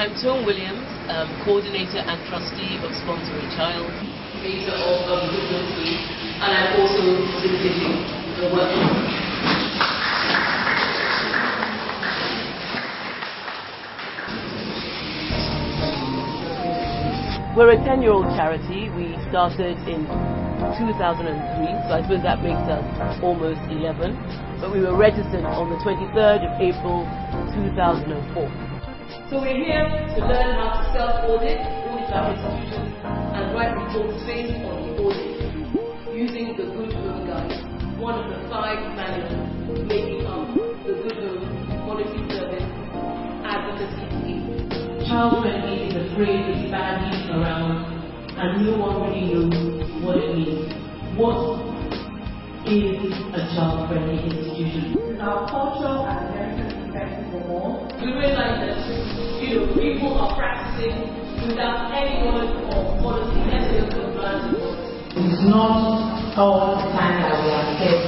I'm Tom Williams, Coordinator and Trustee of Sponsor a Child, creator of Good Home Scheme, and I'm also facilitating the workshop. We're a 10-year-old charity. We started in 2003, so I suppose that makes us almost 11. But we were registered on the 23rd of April 2004. So we're here to learn how to self-audit our institutions and write reports based on the audit using the Good Home Guide, one of the 5 manuals making up the Good Home Quality Service Advocacy Scheme. Child-friendly is a phrase that's bandied around and no one really knows what it means. What is a child-friendly institution? Our culture and heritage respect for all. We realize that people are practicing without any knowledge of policy, necessary compliance. It's not all the time that we accept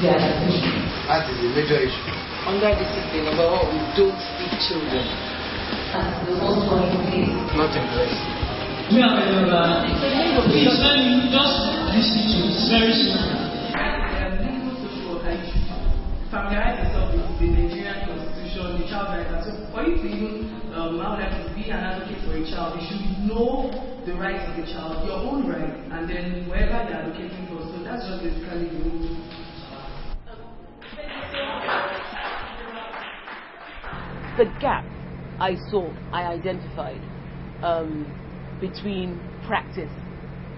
their decision. That is a major issue. Under discipline, number one, we don't feed children. And the most important Not interesting. We are please, when you just listen to it, it's very simple. Legal social worker, you should familiarize yourself with the Nigerian constitution, the child rights act. So for you to even be an advocate for a child, you should know the rights of the child, your own rights, and then wherever you're advocating for. So that's just basically the rule. The gap I identified between practice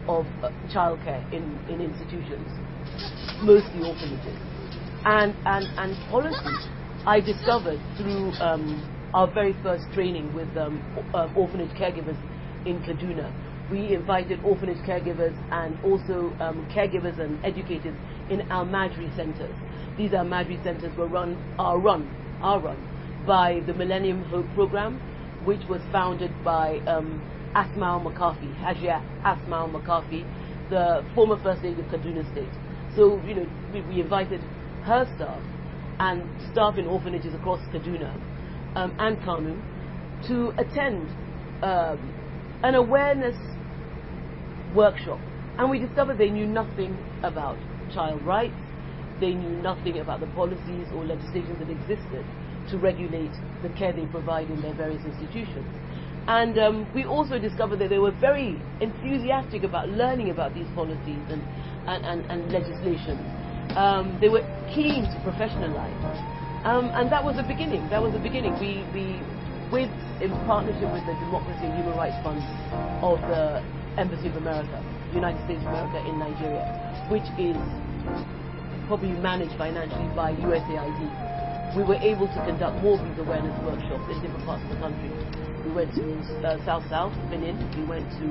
of childcare in institutions, mostly orphanages, and policy I discovered through our very first training with orphanage caregivers in Kaduna. We invited orphanage caregivers and also caregivers and educators in Al-Madri centers. These Al-Madri centers are run by the Millennium Hope Program, which was founded by Asma al-Makafi, Hajia Asma al-Makafi, the former First Lady of Kaduna State. So, we invited her staff and staff in orphanages across Kaduna and Kanu to attend an awareness workshop. And we discovered they knew nothing about child rights, they knew nothing about the policies or legislation that existed to regulate the care they provide in their various institutions. And we also discovered that they were very enthusiastic about learning about these policies and legislation. They were keen to professionalize. And that was the beginning. We in partnership with the Democracy and Human Rights Fund of the Embassy of America, United States of America in Nigeria, which is probably managed financially by USAID. We were able to conduct more of these awareness workshops in different parts of the country. We went to South, Benin, we went to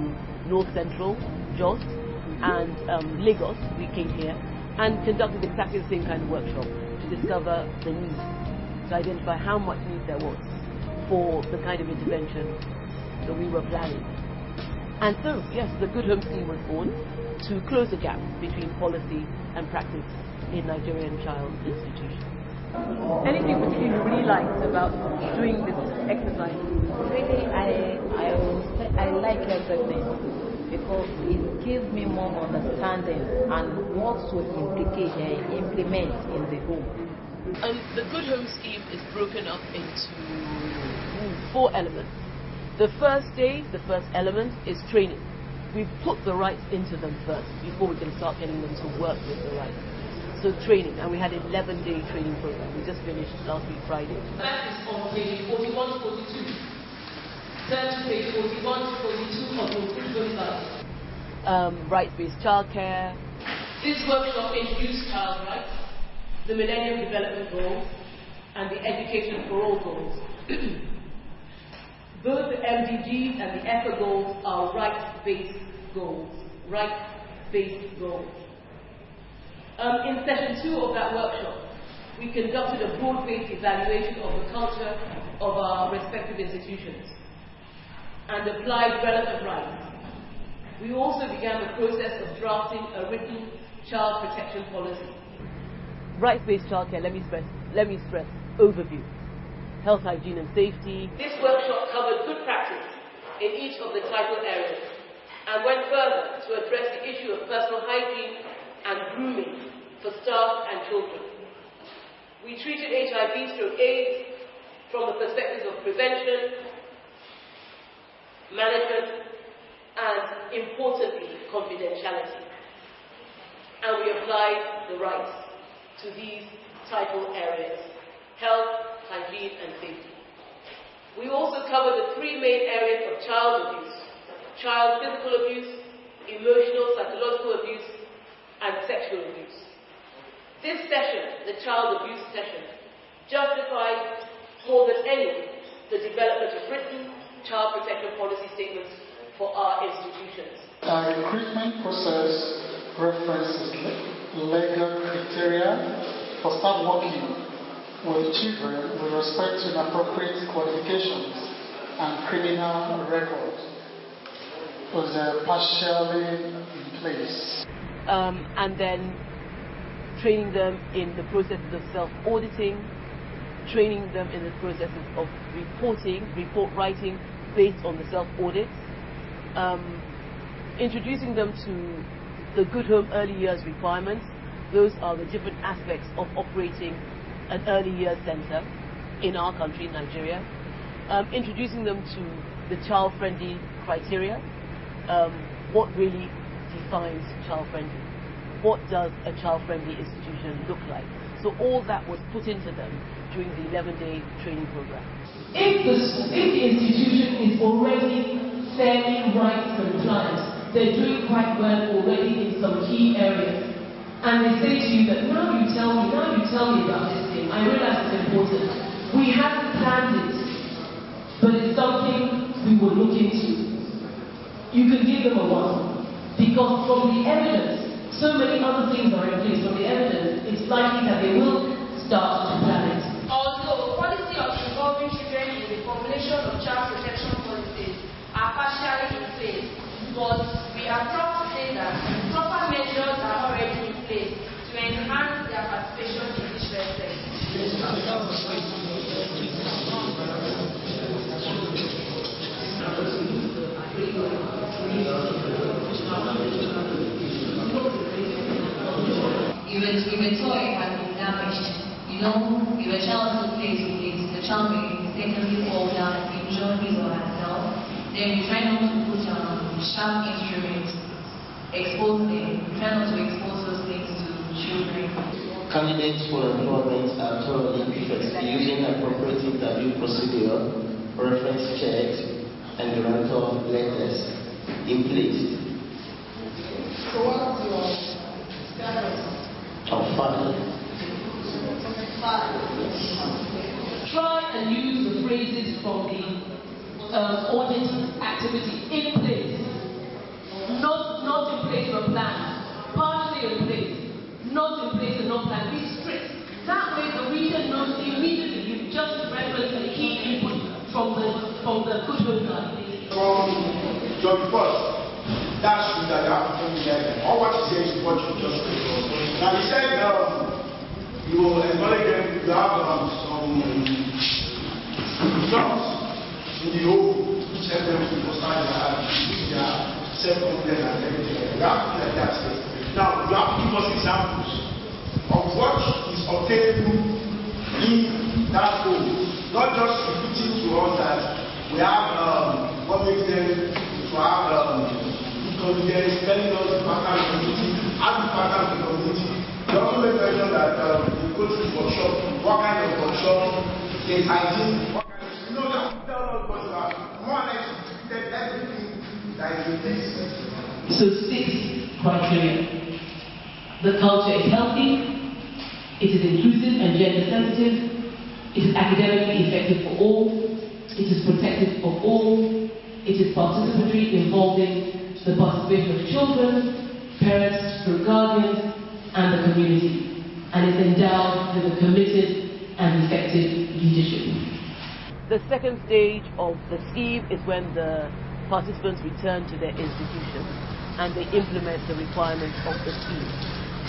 North Central, Jos, and Lagos. We came here and conducted exactly the same kind of workshop to discover the need, to identify how much need there was for the kind of intervention that we were planning. And so, yes, the Good Home Scheme was born to close the gap between policy and practice in Nigerian child institutions. Anything you really liked about doing this exercise? Really, I like everything because it gives me more understanding and what to implement in the home. The Good Home Scheme is broken up into 4 elements. The first element is training. We put the rights into them first before we can start getting them to work with the rights. So training, and we had an 11-day training program. We just finished last week Friday. That is on page 41 to 42. Turn to page 41 to 42 of your Good Home Guide. Rights-based childcare. This workshop introduced child rights, the Millennium Development Goals, and the Education for All goals. Both the MDGs and the EFA goals are rights-based goals. Rights-based goals. In session 2 of that workshop, we conducted a broad-based evaluation of the culture of our respective institutions and applied relevant rights. We also began the process of drafting a written child protection policy. Rights-based childcare, let me stress, overview. health, hygiene and safety. This workshop covered good practice in each of the title areas and went further to address the issue of personal hygiene and grooming for staff and children. We treated HIV/AIDS from the perspectives of prevention, management, and importantly, confidentiality. And we applied the rights to these title areas: health, hygiene, and safety. We also covered the three main areas of child abuse: child physical abuse, emotional, psychological abuse, and sexual abuse. This session, the child abuse session, justified more than any the development of written child protection policy statements for our institutions. Our recruitment process references legal criteria for start working with children with respect to appropriate qualifications and criminal records was partially in place. And then training them in the processes of self-auditing, training them in the processes of reporting, report writing based on the self-audits, introducing them to the Good Home Early Years requirements. Those are the different aspects of operating an early years center in our country, Nigeria. Introducing them to the child-friendly criteria. What really defines child-friendly? What does a child-friendly institution look like? So all that was put into them during the 11-day training program. If the institution is already fairly rights compliant, they're doing quite well already in some key areas, and they say to you that now you tell me about this thing, I realize it's important. We haven't planned it, but it's something we will look into. You can give them a while, because from the evidence, so many other things are in place. From the evidence, it's likely that they will start to plan it. Although policy of involving children in the formulation of child protection policies are partially in place, but we are proud to say that proper measures are already in place to enhance their participation in this respect. If a toy has been damaged, if a child who plays with it, the child may mistakenly fall down and injure his or herself, then we try not to put sharp instruments, try not to expose those things to children. Candidates for employment are thoroughly prepared using appropriate interview procedure, reference checks, and grantor letters in place. So what's your status? Of fun. Try and use the phrases from the audit activity in place. Not in place or plan. Partially in place. Not in place and not planned. Be strict. That way the reader knows immediately. You've just referenced a key input from the Good Home Guide. From John First. That's true that you have to tell me all what he says is what you just said. Now he said you will acknowledge them, you have some results in the home which help them to foster their self-confidence and everything. You have to be like that. Now you have to give us examples of what is obtainable in that home, not just repeating to us that we have what makes them to have confidence, telling us the pattern of the community, how the pattern of the community. We also make mention that we go to the workshop, what kind of workshop, there's hygiene, what kind of, that tell us what you have, more or less repeated everything that is in this. So 6 criteria. The culture is healthy, it is inclusive and gender sensitive, it is academically effective for all, it is protective of all, it is participatory, involving the participation of children, parents, through guardians, and the community, and is endowed with a committed and effective leadership. The second stage of the scheme is when the participants return to their institutions and they implement the requirements of the scheme.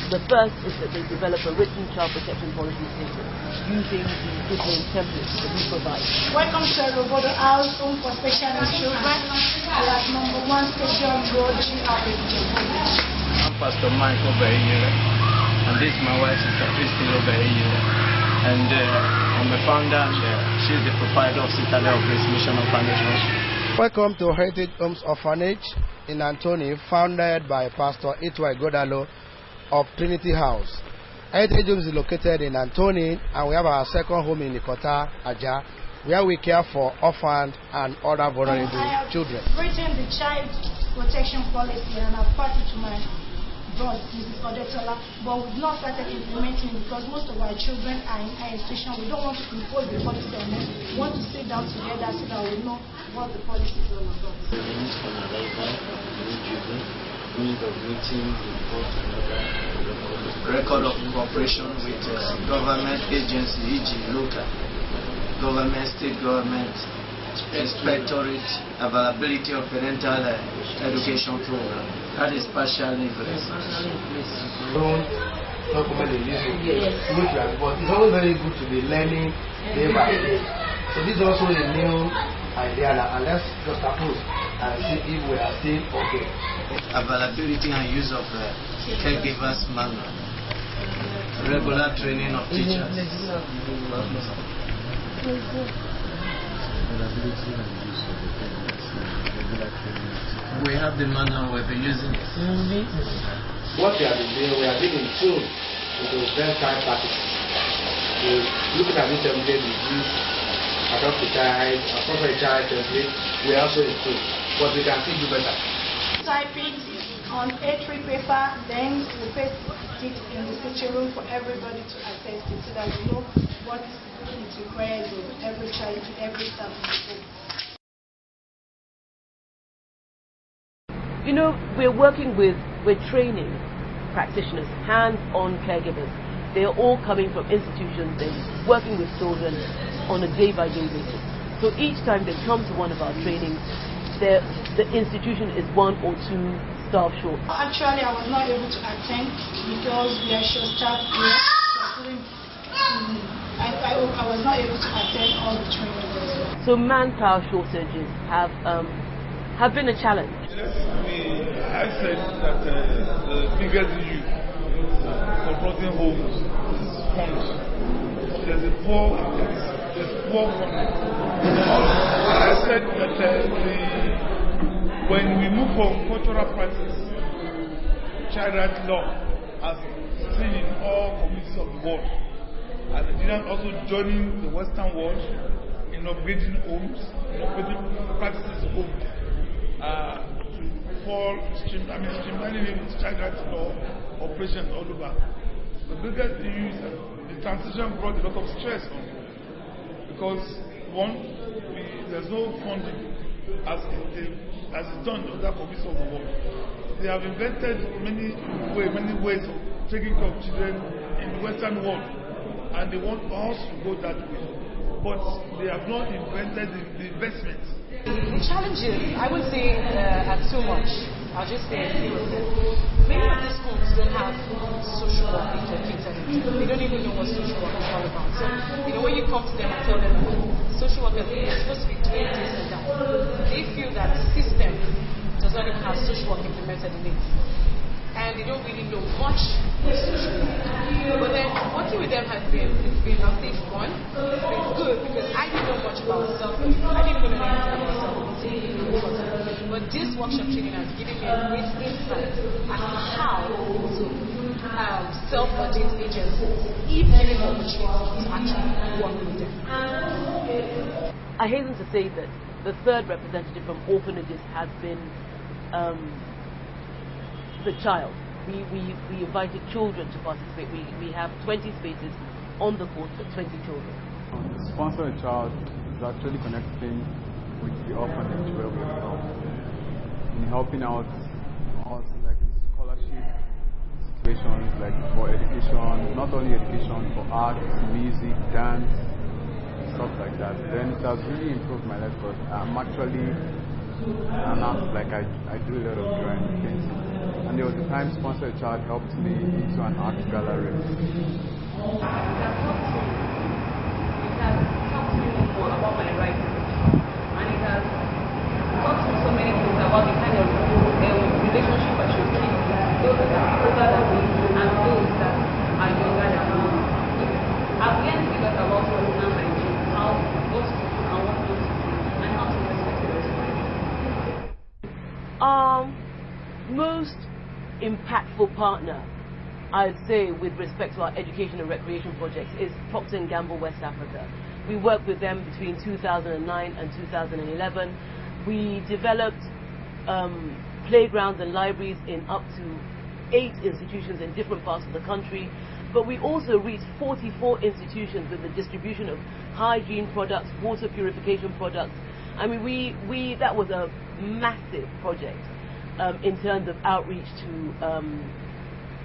The first is that they develop a written child protection policy statement using the different templates that we provide. Welcome to Robodo House, Home for Special Needs Children. We are at number 1 Station Road, I'm Pastor Mike Obeire, and this is my wife, Sister Christine Obeire. And I'm a founder, and she's the proprietor of Citadel of Grace Mission Orphanage. Welcome to Heritage Homes Orphanage in Antoni, founded by Pastor Itwai Godalo of Trinity House. Heritage Homes is located in Antoni, and we have our second home in Ikota, Aja, where we care for orphaned and other vulnerable children. I have written the child protection policy and I've passed it to my boss, Mrs. Odetola, but we've not started implementing it because most of our children are in higher institution. We don't want to impose the policy on them. We want to sit down together so that we know what the policy is all about. Record of cooperation with government agency, e.g. local government, state government, inspectorate, availability of parental education program. That is partial influence. Don't document the list, but it's always very good to be learning day by day. So this is also a new idea, and let's just approach and see if we are still okay. Availability and use of caregivers manual, regular training of teachers. We have the manual, we've been using it. What we have been doing, we are digging soon into bedside practices. Looking at this template, we use adopt a child, appropriate child template, we also improve, but we can still do better. Type it on A3 paper, then we paste it in the sitting room for everybody to access it so that we know what is required of every child, every staff in the home. You know, we're training practitioners, hands-on caregivers. They are all coming from institutions and working with children on a day-by-day basis. So each time they come to one of our trainings, the institution is 1 or 2 staff short. Actually, I was not able to attend because we are short staff here. So I was not able to attend all the trainings. So manpower shortages have been a challenge. I said that the biggest issue confronting homes is funds. There's poor funding. I said that when we move from cultural practice, child rights law as seen in all communities of the world, and Nigerians also joining the Western world in upgrading homes, in upgrading practices of homes. Streamlining it with child rights law operations all over. The biggest issue is that the transition brought a lot of stress on them. Because one, there's no funding as it's done in other communities of the world. They have invented many ways of taking care of children in the Western world, and they want us to go that way. But they have not invented the investment. The challenges, I wouldn't say are too much. I'll just say a few of them. Many of these schools don't have social work educated. They don't even know what social work is all about. So, when you come to them and tell them social workers are supposed to be doing this and that, they feel that the system does not even have social work implemented in it. And they don't really know much of social work. But then working with them has been, I'll say, fun. It's been good because I didn't know much about self-work. I didn't even know anything about self-work. But this workshop training has given me a great insight as to how to self-audit agencies, if given the opportunity to actually work with them. I hasten to say that the third representative from orphanages has been the child. We invited children to participate. We have 20 spaces on the court for 20 children. Sponsor a Child is actually connecting with the orphanage where we are in helping out us like in scholarship situations, like for education, not only education, for art, music, dance, stuff like that. Then it has really improved my life because I'm actually an artist, like I do a lot of drawing, painting. And there was a time Sponsor a Child helped me into an art gallery. It has talked to me before about my writing, and it has talked to me so many things about the kind of relationship I should keep with those that are older than me and those that are younger than me. I've learned a lot about personal hygiene, how what to do and what not to do, and how to respect the respect. Most impactful partner, I'd say, with respect to our education and recreation projects is Procter & Gamble West Africa. We worked with them between 2009 and 2011. We developed playgrounds and libraries in up to 8 institutions in different parts of the country. But we also reached 44 institutions with the distribution of hygiene products, water purification products. I mean, that was a massive project in terms of outreach to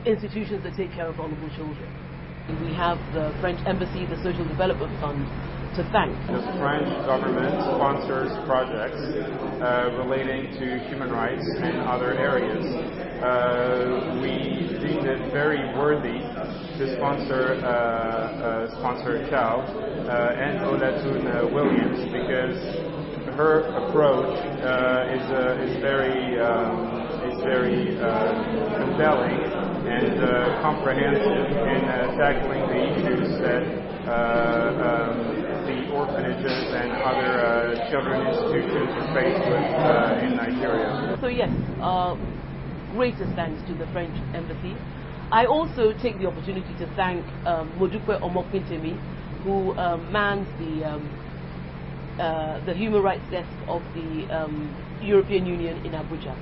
institutions that take care of vulnerable children. We have the French Embassy, the Social Development Fund, to thank. The French government sponsors projects relating to human rights in other areas. We deemed it very worthy to sponsor a child and Olatoun Williams, because her approach is very compelling and comprehensive in tackling the issues that the orphanages and other children institutions are faced with in Nigeria. So yes, greatest thanks to the French Embassy. I also take the opportunity to thank Modukwe Omokwintemi, who mans the Human Rights Desk of the European Union in Abuja,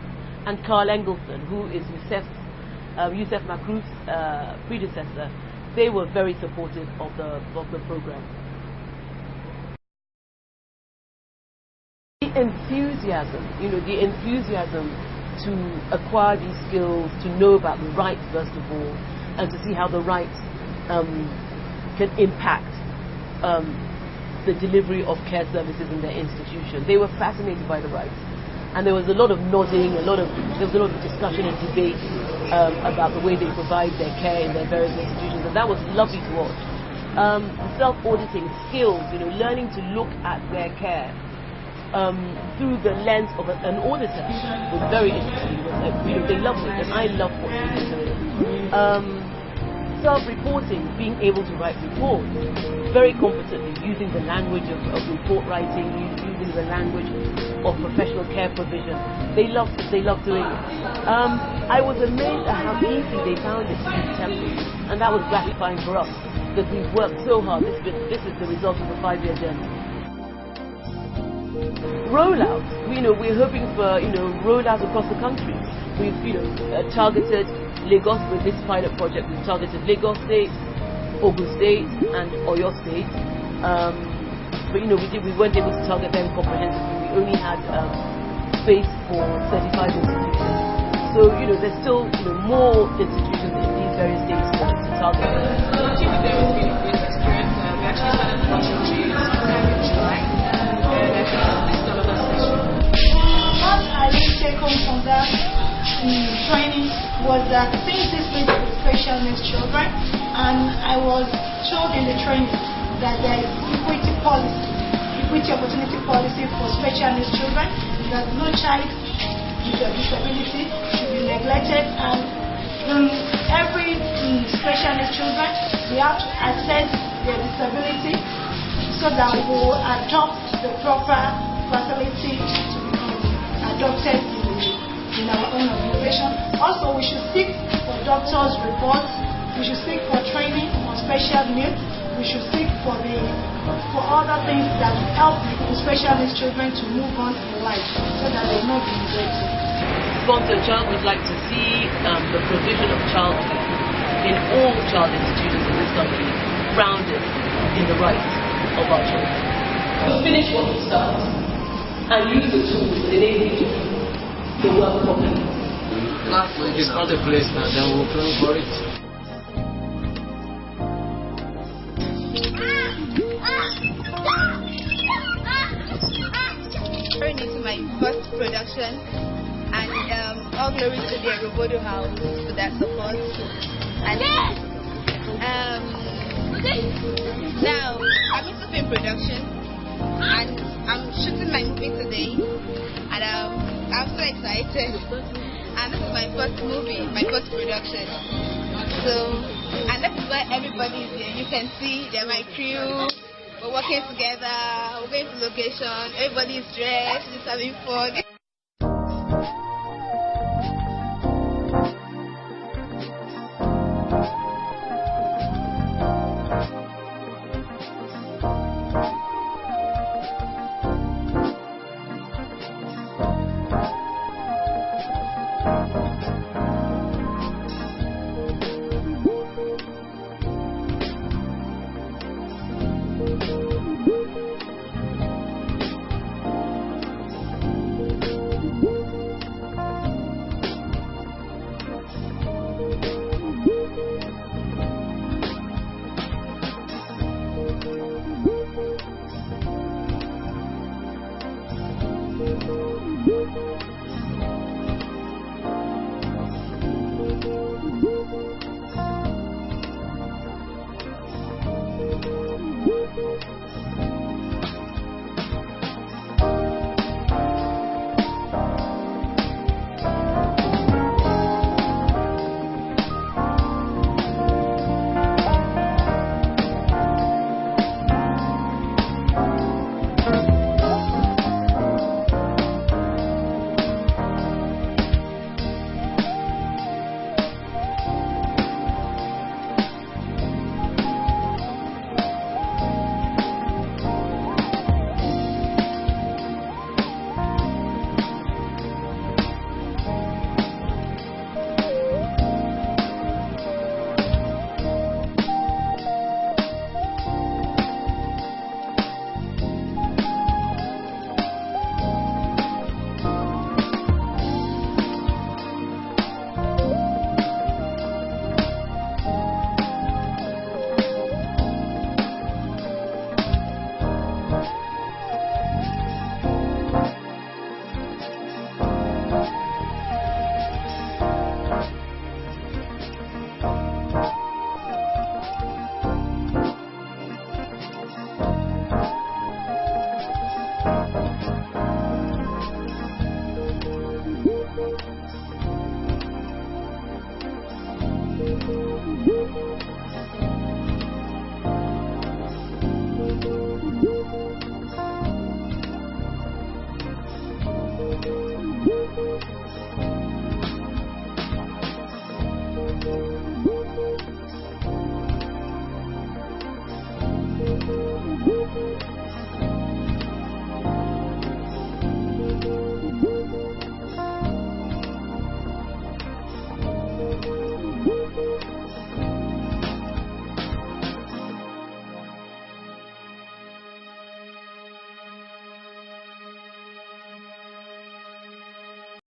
and Carl Engelson, who is Youssef Makrouf's predecessor. They were very supportive of the program. The enthusiasm to acquire these skills, to know about the rights first of all, and to see how the rights can impact the delivery of care services in their institution. They were fascinated by the rights, and there was a lot of nodding, there was a lot of discussion and debate about the way they provide their care in their various institutions, and that was lovely to watch. Self-auditing skills, learning to look at their care through the lens of an auditor was very interesting. They loved it, and I loved what they were doing. Self-reporting, being able to write reports very competently, using the language of report writing, using the language of professional care provision. They loved doing it. I was amazed at how easy they found it to be templates, and that was gratifying for us, because we've worked so hard. This is the result of the 5-year journey. Rollout. We're hoping for rollout across the country. We've targeted Lagos with this pilot project. We've targeted Lagos State, Ogun State, and Oyo State. But we weren't able to target them comprehensively. We only had space for 35 institutions. So there's still more institutions in these various states for us to target. Working with them has been a great experience. We actually started the virtual training sometime in July. And I think this is another session. What I really take home from that training was that since this is with special needs children, and I was told in the training that there is equity opportunity policy for special needs children, that no child with a disability should be neglected, and every special needs children, we have to assess their disability so that we will adopt the proper facility to become adopted in our own organization. Also, we should seek for doctors' reports, we should seek for training on special needs, we should seek for other things that will help the special needs children to move on in life so that they will not be neglected. Sponsor a Child would like to see the provision of childcare in all child institutions in this country grounded in the rights of our children. We'll finish what we start and use the tools that enable you to do the work properly. It's not a place now, then we'll plan for it. Into my first production, and all glory to the Robodo House for their support. And now I'm into film production, and I'm shooting my movie today, and I'm so excited. And this is my first movie, my first production. So, and that is why everybody is here. You can see they're my crew. We're working together. We're going to location. Everybody is dressed. Just having fun.